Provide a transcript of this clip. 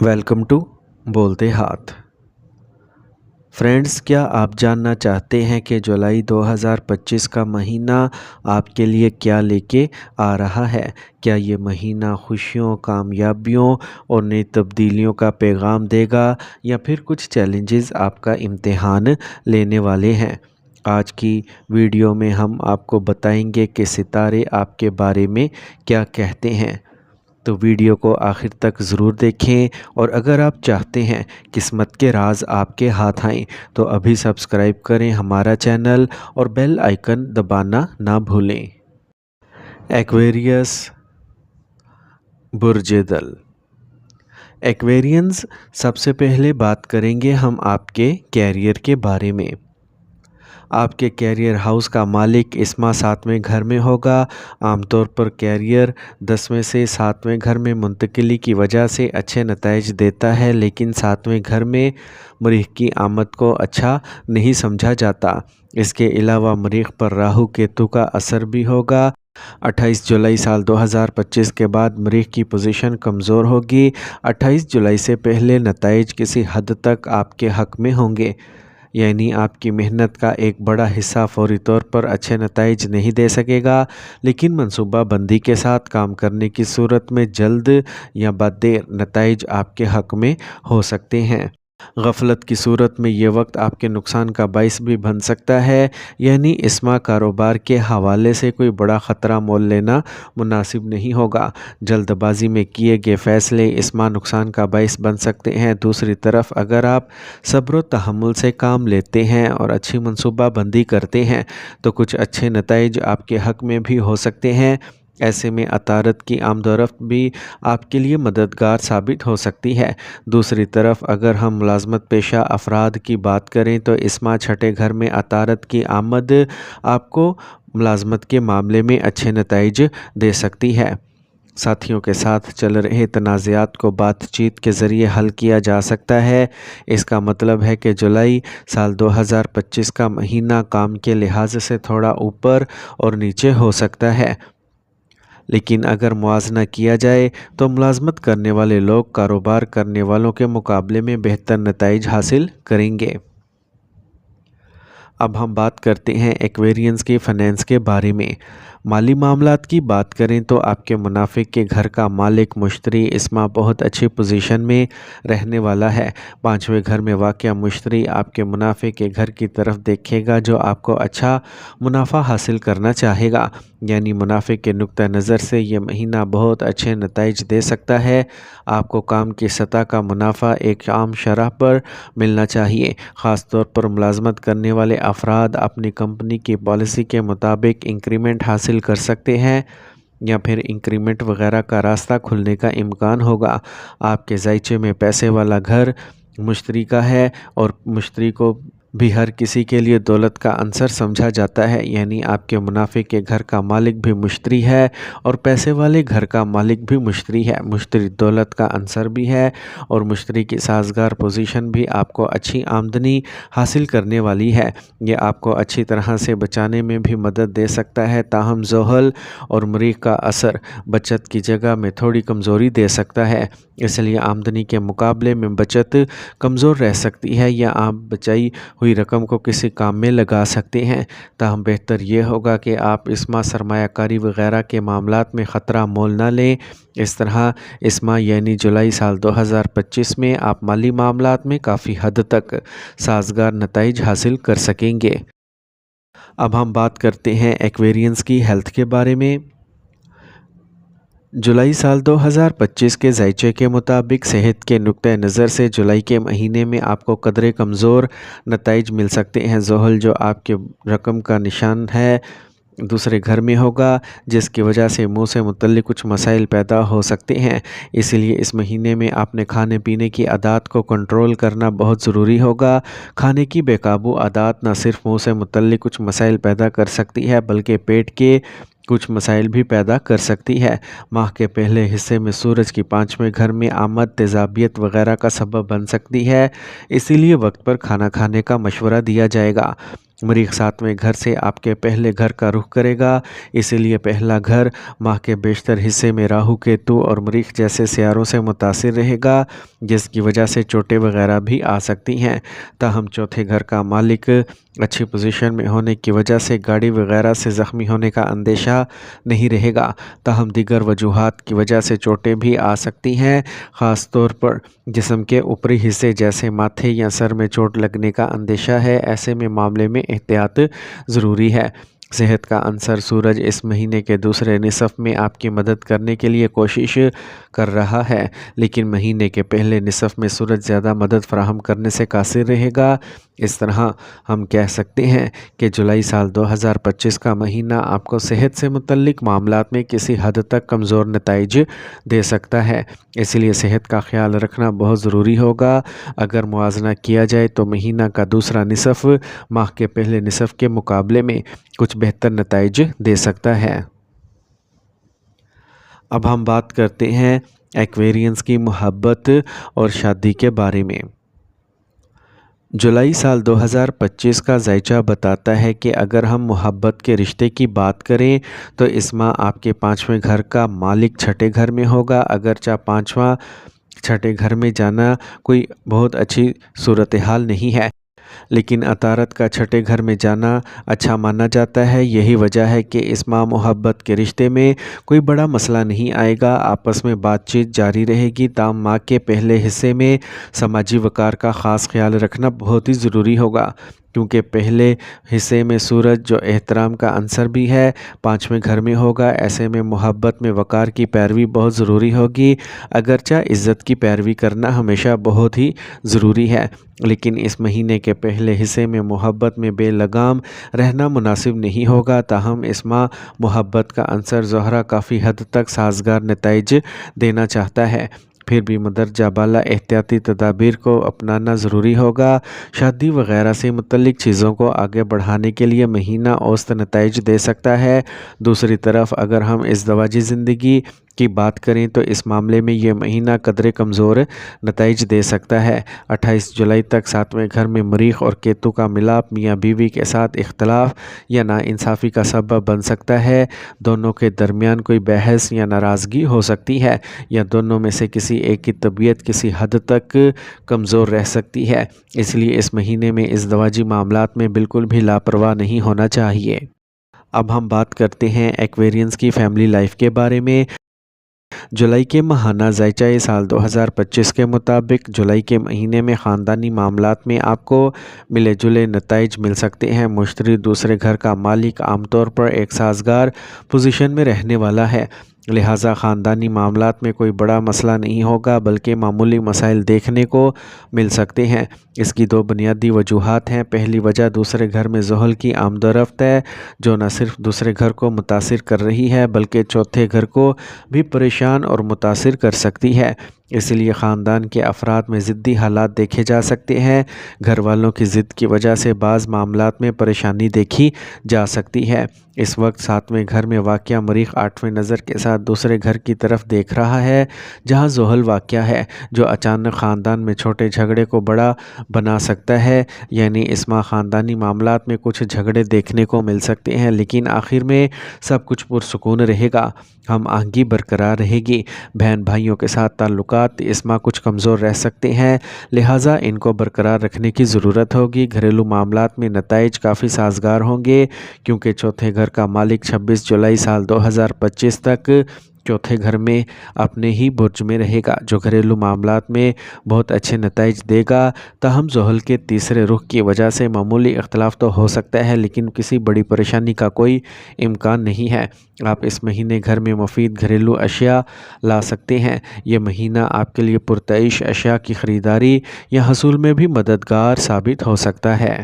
Welcome to बोलते हाथ। Friends, क्या आप जानना चाहते हैं कि जुलाई 2025 का महीना आपके लिए क्या लेके आ रहा है? क्या ये महीना खुशियों, कामयाबियों और नई तब्दीलियों का पैगाम देगा या फिर कुछ चैलेंजेस आपका इम्तिहान लेने वाले हैं? आज की वीडियो में हम आपको बताएंगे कि सितारे आपके बारे में क्या कहते हैं। तो वीडियो को आखिर तक ज़रूर देखें, और अगर आप चाहते हैं किस्मत के राज आपके हाथ आएँ तो अभी सब्सक्राइब करें हमारा चैनल और बेल आइकन दबाना ना भूलें। एक्वेरियस बुर्ज दल। एक्वेरियंस, सबसे पहले बात करेंगे हम आपके कैरियर के बारे में। आपके कैरियर हाउस का मालिक इस माह 7वें घर में होगा। आमतौर पर कैरियर 10वें से 7वें घर में मुंतकिली की वजह से अच्छे नताइज देता है, लेकिन 7वें घर में मरीख की आमद को अच्छा नहीं समझा जाता। इसके अलावा मरीख पर राहु केतु का असर भी होगा। 28 जुलाई साल 2025 के बाद मरीख की पोजीशन कमज़ोर होगी। 28 जुलाई से पहले नताइज किसी हद तक आपके हक़ में होंगे, यानी आपकी मेहनत का एक बड़ा हिस्सा फौरी तौर पर अच्छे नताइज नहीं दे सकेगा, लेकिन मंसूबा बंदी के साथ काम करने की सूरत में जल्द या बदेर नताइज आपके हक़ में हो सकते हैं। गफलत की सूरत में ये वक्त आपके नुकसान का बाइस भी बन सकता है, यानी इस माह कारोबार के हवाले से कोई बड़ा ख़तरा मोल लेना मुनासिब नहीं होगा। जल्दबाजी में किए गए फ़ैसले इस माह नुकसान का बाइस बन सकते हैं। दूसरी तरफ अगर आप सब्र व तहम्मुल से काम लेते हैं और अच्छी मनसूबा बंदी करते हैं तो कुछ अच्छे नताइज आपके हक़ में भी हो सकते हैं। ऐसे में अतारत की आमदोरफ्त भी आपके लिए मददगार साबित हो सकती है। दूसरी तरफ अगर हम मुलाजमत पेशा अफराद की बात करें तो इस माह छठे घर में अतारत की आमद आपको मुलाजमत के मामले में अच्छे नताइज दे सकती है। साथियों के साथ चल रहे तनाज़ात को बातचीत के ज़रिए हल किया जा सकता है। इसका मतलब है कि जुलाई साल 2025 का महीना काम के लिहाज से थोड़ा ऊपर और नीचे हो सकता है, लेकिन अगर मुआवजा किया जाए तो मुलाजमत करने वाले लोग कारोबार करने वालों के मुकाबले में बेहतर नताइज हासिल करेंगे। अब हम बात करते हैं एक्वेरियंस के फाइनेंस के बारे में। माली मामलात की बात करें तो आपके मुनाफे के घर का मालिक मुश्तरी इस माह बहुत अच्छी पोजीशन में रहने वाला है। 5वें घर में वाक़या मुश्तरी आपके मुनाफे के घर की तरफ देखेगा, जो आपको अच्छा मुनाफा हासिल करना चाहेगा, यानी मुनाफे के नुक्ता नज़र से ये महीना बहुत अच्छे नताइज दे सकता है। आपको काम की सतह का मुनाफा एक आम शरह पर मिलना चाहिए। ख़ास तौर पर मुलाजमत करने वाले अफराद अपनी कंपनी की पॉलिसी के मुताबिक इंक्रीमेंट हासिल कर सकते हैं या फिर इंक्रीमेंट वगैरह का रास्ता खुलने का इम्कान होगा। आपके ज़ायचे में पैसे वाला घर मुश्तरी का है और मुश्तरी को भी हर किसी के लिए दौलत का अंसर समझा जाता है, यानी आपके मुनाफे के घर का मालिक भी मुश्तरी है और पैसे वाले घर का मालिक भी मुश्तरी है। मुश्तरी दौलत का अंसर भी है और मुश्तरी की साजगार पोजीशन भी आपको अच्छी आमदनी हासिल करने वाली है। ये आपको अच्छी तरह से बचाने में भी मदद दे सकता है। ताहम ज़ोहल और मरीख का असर बचत की जगह में थोड़ी कमज़ोरी दे सकता है, इसलिए आमदनी के मुकाबले में बचत कमज़ोर रह सकती है या आप बचाई हुई रकम को किसी काम में लगा सकते हैं। ताहम बेहतर ये होगा कि आप इस माह सरमायाकारी वगैरह के मामलात में ख़तरा मोल ना लें। इस तरह इस माह यानी जुलाई साल 2025 में आप माली मामलात में काफ़ी हद तक साजगार नताइज हासिल कर सकेंगे। अब हम बात करते हैं एक्वेरियंस की हेल्थ के बारे में। जुलाई साल 2025 के ज़ायचे के मुताबिक सेहत के नुक्ते नज़र से जुलाई के महीने में आपको कदरे कमज़ोर नताइज मिल सकते हैं। ज़ोहल जो आपके रकम का निशान है दूसरे घर में होगा, जिसकी वजह से मुंह से मुतल्लिक कुछ मसाइल पैदा हो सकते हैं। इसलिए इस महीने में आपने खाने पीने की आदत को कंट्रोल करना बहुत ज़रूरी होगा। खाने की बेकाबू आदत न सिर्फ मुंह से मुतल्लिक कुछ मसाइल पैदा कर सकती है बल्कि पेट के कुछ मसाइल भी पैदा कर सकती है। माह के पहले हिस्से में सूरज की 5वें घर में आमद तेज़ाबियत वगैरह का सबब बन सकती है, इसीलिए वक्त पर खाना खाने का मशवरा दिया जाएगा। مریخ 7ویں گھر سے آپ کے پہلے گھر کا رخ کرے گا، اسی لیے پہلا گھر ماہ کے بیشتر حصے میں راہو کیتو اور مریخ جیسے سیاروں سے متاثر رہے گا، جس کی وجہ سے چوٹیں وغیرہ بھی آ سکتی ہیں۔ تاہم چوتھے گھر کا مالک اچھی پوزیشن میں ہونے کی وجہ سے گاڑی وغیرہ سے زخمی ہونے کا اندیشہ نہیں رہے گا، تاہم دیگر وجوہات کی وجہ سے چوٹیں بھی آ سکتی ہیں، خاص طور پر جسم کے اوپری حصے جیسے ماتھے یا سر میں چوٹ لگنے کا اندیشہ ہے۔ ایسے میں معاملے میں احتیاط ضروری ہے۔ صحت کا عنصر سورج اس مہینے کے دوسرے نصف میں آپ کی مدد کرنے کے لیے کوشش کر رہا ہے، لیکن مہینے کے پہلے نصف میں سورج زیادہ مدد فراہم کرنے سے قاصر رہے گا۔ اس طرح ہم کہہ سکتے ہیں کہ جولائی سال 2025 کا مہینہ آپ کو صحت سے متعلق معاملات میں کسی حد تک کمزور نتائج دے سکتا ہے، اس لیے صحت کا خیال رکھنا بہت ضروری ہوگا۔ اگر موازنہ کیا جائے تو مہینہ کا دوسرا نصف ماہ کے پہلے نصف کے مقابلے میں کچھ بہتر نتائج دے سکتا ہے۔ اب ہم بات کرتے ہیں ایکویرینز کی محبت اور شادی کے بارے میں۔ جولائی سال 2025 کا ذائچہ بتاتا ہے کہ اگر ہم محبت کے رشتے کی بات کریں تو اس ماہ آپ کے 5ویں گھر کا مالک چھٹے گھر میں ہوگا۔ اگرچہ 5واں چھٹے گھر میں جانا کوئی بہت اچھی صورتحال نہیں ہے، لیکن عطارد کا چھٹے گھر میں جانا اچھا مانا جاتا ہے۔ یہی وجہ ہے کہ اس ماہ محبت کے رشتے میں کوئی بڑا مسئلہ نہیں آئے گا، آپس میں بات چیت جاری رہے گی۔ تاہم ماہ کے پہلے حصے میں سماجی وقار کا خاص خیال رکھنا بہت ہی ضروری ہوگا، کیونکہ پہلے حصے میں سورج جو احترام کا عنصر بھی ہے 5ویں گھر میں ہوگا۔ ایسے میں محبت میں وقار کی پیروی بہت ضروری ہوگی۔ اگرچہ عزت کی پیروی کرنا ہمیشہ بہت ہی ضروری ہے، لیکن اس مہینے کے پہلے حصے میں محبت میں بے لگام رہنا مناسب نہیں ہوگا۔ تاہم اس ماہ محبت کا عنصر زہرہ کافی حد تک سازگار نتائج دینا چاہتا ہے، پھر بھی مندرجہ بالا احتیاطی تدابیر کو اپنانا ضروری ہوگا۔ شادی وغیرہ سے متعلق چیزوں کو آگے بڑھانے کے لیے مہینہ اوسط نتائج دے سکتا ہے۔ دوسری طرف اگر ہم ازدواجی زندگی کی بات کریں تو اس معاملے میں یہ مہینہ قدرے کمزور نتائج دے سکتا ہے۔ 28 جولائی تک 7ویں گھر میں مریخ اور کیتو کا ملاپ میاں بیوی کے ساتھ اختلاف یا ناانصافی کا سبب بن سکتا ہے۔ دونوں کے درمیان کوئی بحث یا ناراضگی ہو سکتی ہے، یا دونوں میں سے کسی ایک کی طبیعت کسی حد تک کمزور رہ سکتی ہے۔ اس لیے اس مہینے میں ازدواجی معاملات میں بالکل بھی لاپرواہ نہیں ہونا چاہیے۔ اب ہم بات کرتے ہیں ایکویرینز کی فیملی لائف کے بارے میں۔ جولائی کے ماہانہ ذائچہ سال 2025 کے مطابق جولائی کے مہینے میں خاندانی معاملات میں آپ کو ملے جلے نتائج مل سکتے ہیں۔ مشتری دوسرے گھر کا مالک عام طور پر ایک سازگار پوزیشن میں رہنے والا ہے، لہٰذا خاندانی معاملات میں کوئی بڑا مسئلہ نہیں ہوگا، بلکہ معمولی مسائل دیکھنے کو مل سکتے ہیں۔ اس کی دو بنیادی وجوہات ہیں۔ پہلی وجہ دوسرے گھر میں زحل کی آمد و رفت ہے، جو نہ صرف دوسرے گھر کو متاثر کر رہی ہے بلکہ چوتھے گھر کو بھی پریشان اور متاثر کر سکتی ہے۔ اس لیے خاندان کے افراد میں ضدی حالات دیکھے جا سکتے ہیں۔ گھر والوں کی ضد کی وجہ سے بعض معاملات میں پریشانی دیکھی جا سکتی ہے۔ اس وقت 7ویں گھر میں واقع مریخ 8ویں نظر کے ساتھ دوسرے گھر کی طرف دیکھ رہا ہے، جہاں زحل واقع ہے، جو اچانک خاندان میں چھوٹے جھگڑے کو بڑا بنا سکتا ہے۔ یعنی اس ماہ خاندانی معاملات میں کچھ جھگڑے دیکھنے کو مل سکتے ہیں، لیکن آخر میں سب کچھ پرسکون رہے گا، ہم آہنگی برقرار رہے گی۔ بہن بھائیوں کے ساتھ تعلقات اس ماہ کچھ کمزور رہ سکتے ہیں، لہٰذا ان کو برقرار رکھنے کی ضرورت ہوگی۔ گھریلو معاملات میں نتائج کافی سازگار ہوں گے، کیونکہ چوتھے گھر کا مالک 26 جولائی سال 2025 تک چوتھے گھر میں اپنے ہی برج میں رہے گا، جو گھریلو معاملات میں بہت اچھے نتائج دے گا۔ تاہم زحل کے تیسرے رخ کی وجہ سے معمولی اختلاف تو ہو سکتا ہے، لیکن کسی بڑی پریشانی کا کوئی امکان نہیں ہے۔ آپ اس مہینے گھر میں مفید گھریلو اشیاء لا سکتے ہیں۔ یہ مہینہ آپ کے لیے پرتعیش اشیاء کی خریداری یا حصول میں بھی مددگار ثابت ہو سکتا ہے۔